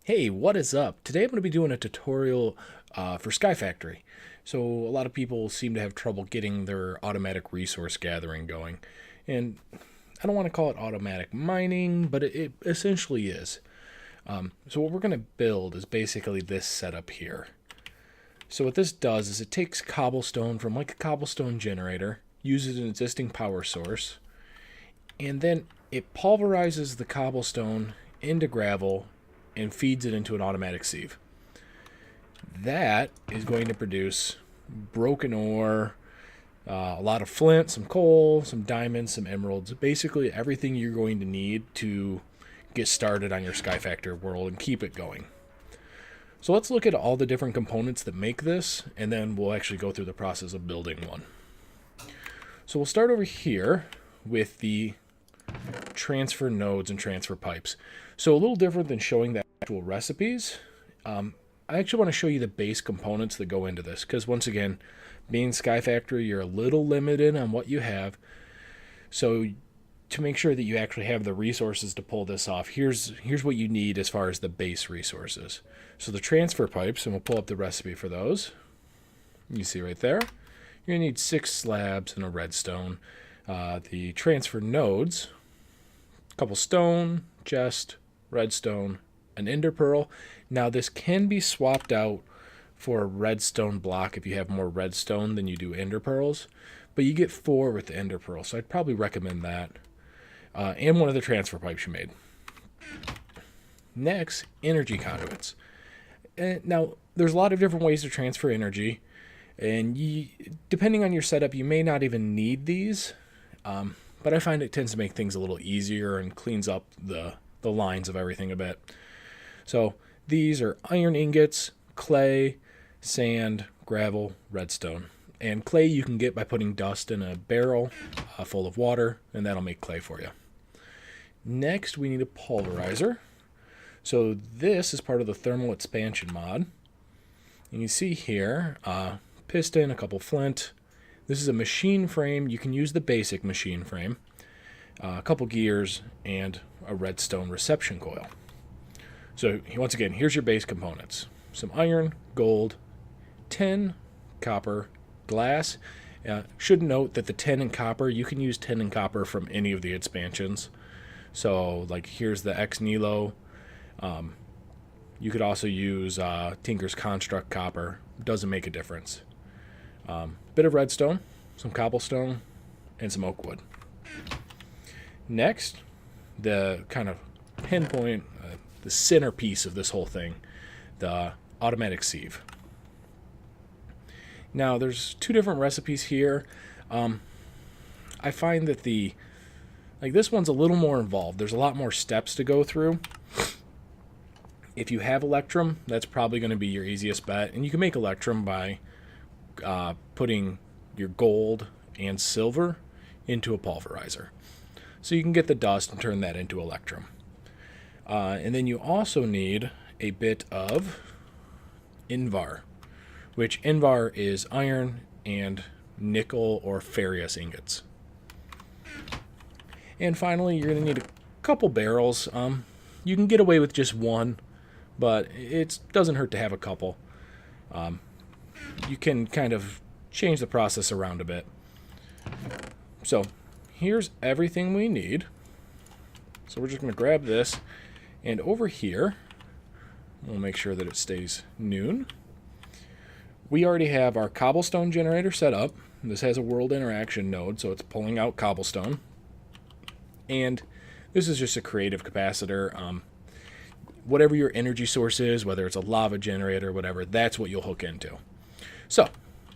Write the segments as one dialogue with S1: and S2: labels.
S1: Hey, what is up? Today I'm going to be doing a tutorial for Sky Factory. So a lot of people seem to have trouble getting their automatic resource gathering going. And I don't want to call it automatic mining, but it essentially is. So what we're going to build is basically this setup here. So what this does is it takes cobblestone from like a cobblestone generator, uses an existing power source, and then it pulverizes the cobblestone into gravel and feeds it into an automatic sieve. That is going to produce broken ore, a lot of flint, some coal, some diamonds, some emeralds, basically everything you're going to need to get started on your Sky Factory world and keep it going. So let's look at all the different components that make this, and then we'll actually go through the process of building one. So we'll start over here with the transfer nodes and transfer pipes. So a little different than showing the actual recipes. I actually want to show you the base components that go into this, because once again, being Sky Factory, you're a little limited on what you have. So to make sure that you actually have the resources to pull this off, here's what you need as far as the base resources. So the transfer pipes, and we'll pull up the recipe for those. You see right there. You're going to need 6 slabs and a redstone. The transfer nodes, a couple stone, chest, redstone, an ender pearl. Now this can be swapped out for a redstone block if you have more redstone than you do ender pearls, but you get 4 with the ender pearl, so I'd probably recommend that. And one of the transfer pipes you made. Next, energy conduits. Now there's a lot of different ways to transfer energy, and depending on your setup, you may not even need these, but I find it tends to make things a little easier and cleans up the lines of everything a bit. So these are iron ingots, clay, sand, gravel, redstone. And clay you can get by putting dust in a barrel full of water, and that'll make clay for you. Next, we need a pulverizer. So this is part of the thermal expansion mod. And you see here, piston, a couple flint. This is a machine frame. You can use the basic machine frame, a couple gears, and a redstone reception coil. So once again, here's your base components. Some iron, gold, tin, copper, glass. Should note that the tin and copper, you can use tin and copper from any of the expansions. So like here's the Ex Nihilo. You could also use Tinker's Construct copper. Doesn't make a difference. Bit of redstone, some cobblestone, and some oak wood. Next, the kind of pinpoint, the centerpiece of this whole thing, the automatic sieve. Now, there's 2 different recipes here. I find that this one's a little more involved. There's a lot more steps to go through. If you have Electrum, that's probably going to be your easiest bet. And you can make Electrum by putting your gold and silver into a pulverizer. So you can get the dust and turn that into Electrum. And then you also need a bit of Invar, which Invar is iron and nickel or ferrous ingots. And finally, you're going to need a couple barrels. You can get away with just one, but it doesn't hurt to have a couple. You can kind of change the process around a bit. So here's everything we need. So we're just going to grab this, and over here, we'll make sure that it stays noon. We already have our cobblestone generator set up. This has a world interaction node, so it's pulling out cobblestone. And this is just a creative capacitor. Whatever your energy source is, whether it's a lava generator or whatever, that's what you'll hook into. So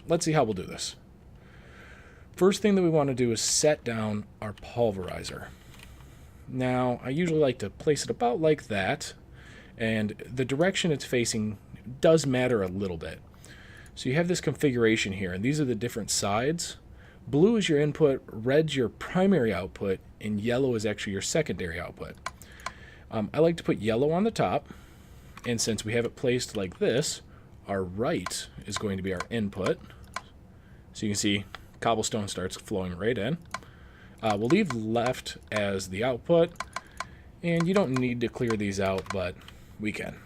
S1: let's see how we'll do this. First thing that we want to do is set down our pulverizer. Now, I usually like to place it about like that, and the direction it's facing does matter a little bit. So you have this configuration here, and these are the different sides. Blue is your input, red's your primary output, and yellow is actually your secondary output. I like to put yellow on the top, and since we have it placed like this, our right is going to be our input. So you can see cobblestone starts flowing right in. We'll leave left as the output, and you don't need to clear these out, but we can.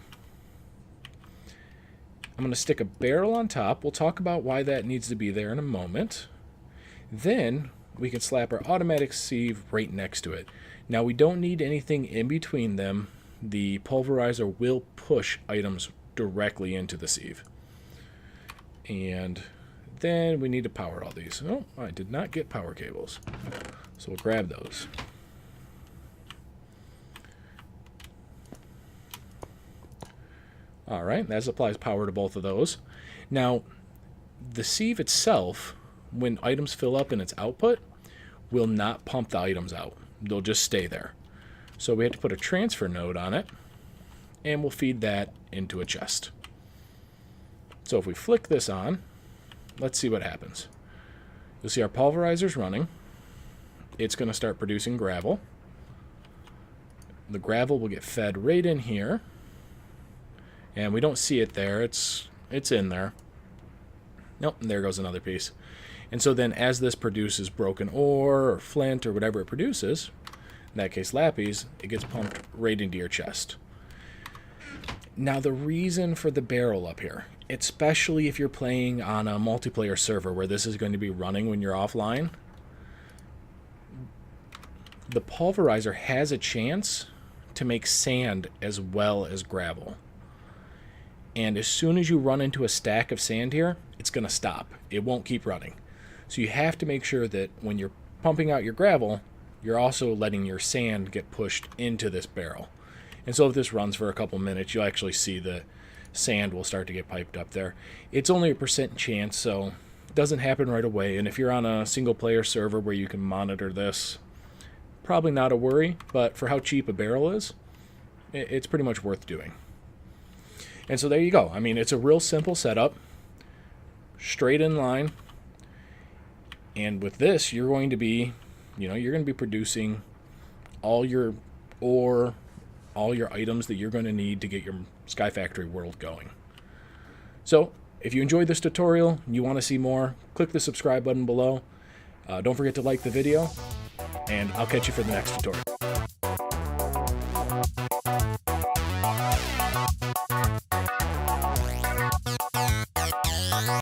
S1: I'm going to stick a barrel on top. We'll talk about why that needs to be there in a moment. Then we can slap our automatic sieve right next to it. Now we don't need anything in between them. The pulverizer will push items directly into the sieve. And then we need to power all these. Oh, I did not get power cables. So we'll grab those. All right, that supplies power to both of those. Now, the sieve itself, when items fill up in its output, will not pump the items out. They'll just stay there. So we have to put a transfer node on it, and we'll feed that into a chest. So if we flick this on, let's see what happens. You'll see our pulverizer's running. It's going to start producing gravel. The gravel will get fed right in here. And we don't see it there. It's in there. Nope, and there goes another piece. And so then as this produces broken ore or flint or whatever it produces, in that case lapis, it gets pumped right into your chest. Now the reason for the barrel up here, especially if you're playing on a multiplayer server where this is going to be running when you're offline, the pulverizer has a chance to make sand as well as gravel. And as soon as you run into a stack of sand here, it's going to stop. It won't keep running. So you have to make sure that when you're pumping out your gravel, you're also letting your sand get pushed into this barrel. And so if this runs for a couple minutes, you'll actually see the sand will start to get piped up there. It's only a % chance, so it doesn't happen right away. And if you're on a single player server where you can monitor this, probably not a worry, but for how cheap a barrel is, it's pretty much worth doing. And so there you go. I mean, it's a real simple setup, straight in line. And with this, you're going to be, you're going to be producing all your ore, all your items that you're going to need to get your Sky Factory world going. So if you enjoyed this tutorial and you want to see more, click the subscribe button below. Don't forget to like the video, and I'll catch you for the next tutorial.